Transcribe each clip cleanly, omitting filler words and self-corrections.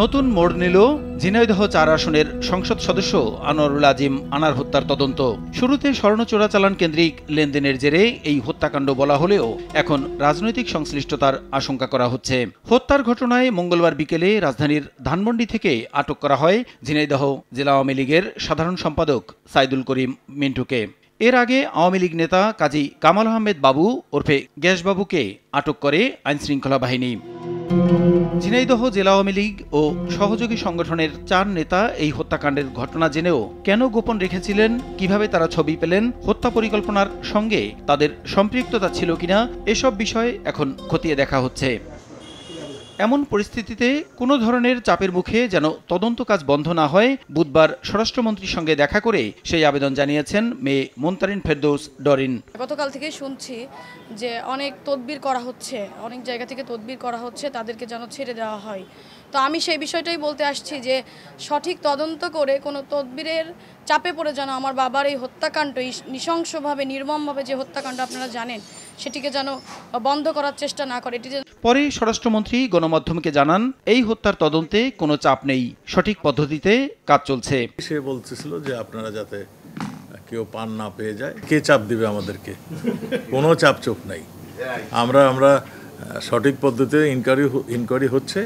নতুন মোড় নিল ঝিনাইদহ ৪ আসনের সংসদ সদস্য আনোয়ারুল আজিম আনার হত্যার তদন্ত। শুরুতে স্বর্ণ চোরাচালান কেন্দ্রিক লেনদেনের জেরে এই হত্যাকাণ্ড বলা হলেও এখন রাজনৈতিক সংশ্লিষ্টতার আশঙ্কা করা হচ্ছে। হত্যার ঘটনায় মঙ্গলবার বিকেলে রাজধানীর ধানমন্ডি থেকে আটক করা হয় ঝিনাইদহ জেলা আওয়ামী লীগের সাধারণ সম্পাদক সাইদুল করিম মিন্টুকে। এর আগে আওয়ামী লীগ নেতা কাজী কামাল আহমেদ বাবু ওরফে গ্যাসবাবুকে আটক করে আইনশৃঙ্খলা বাহিনী। ঝিনাইদহ জেলা আওয়ামী লীগ ও সহযোগী সংগঠনের 4 নেতা এই হত্যাকাণ্ডের ঘটনা জেনেও কেন গোপন রেখেছিলেন, কিভাবে তারা ছবি পেলেন, হত্যা পরিকল্পনার সঙ্গে তাদের সম্পৃক্ততা ছিল কিনা, এসব বিষয় এখন খতিয়ে দেখা হচ্ছে। এমন পরিস্থিতিতে কোনো ধরনের চাপের মুখে যেন তদন্ত কাজ বন্ধ না হয়, বুধবার স্বরাষ্ট্রমন্ত্রীর সঙ্গে দেখা করে সেই আবেদন জানিয়েছেন মেয়ে মুনতারিন ফেরদৌস ডরিন। গতকাল থেকে শুনছি যে অনেক তদবির করা হচ্ছে, অনেক জায়গা থেকে তদবির করা হচ্ছে, তাদেরকে যেন ছেড়ে দেওয়া হয়। তো আমি সেই বিষয়টাই বলতে আসছি যে সঠিক তদন্ত করে কোনো তদবিরের চাপে পড়ে যেন আমার বাবার এই হত্যাকাণ্ড, এই নৃশংসভাবে নির্মমভাবে যে হত্যাকাণ্ড আপনারা জানেন, সেটিকে যেন বন্ধ করার চেষ্টা না করে। পরে স্বরাষ্ট্রমন্ত্রী গণমাধ্যমকে জানান, এই হত্যার তদন্তে কোনো চাপ নেই, সঠিক পদ্ধতিতে কাজ চলছে। সে বলতেছিল যে আপনারা যাতে কেউ পান না পেয়ে যায়, কে চাপ দিবে আমাদেরকে? কোনো চাপ চোপ নাই। আমরা সঠিক পদ্ধতিতে ইনকোয়ারি হচ্ছে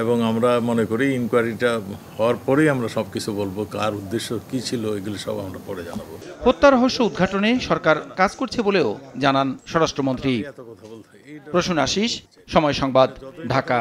এবং আমরা মনে করি ইনকোয়ারিটা হওয়ার পরেই আমরা সবকিছু বলবো, কার উদ্দেশ্য কি ছিল, এগুলো সব আমরা পরে জানাবো। হত্যা রহস্য উদ্ঘাটনে সরকার কাজ করছে বলেও জানান স্বরাষ্ট্রমন্ত্রী। প্রসূন আশিস, সময় সংবাদ, ঢাকা।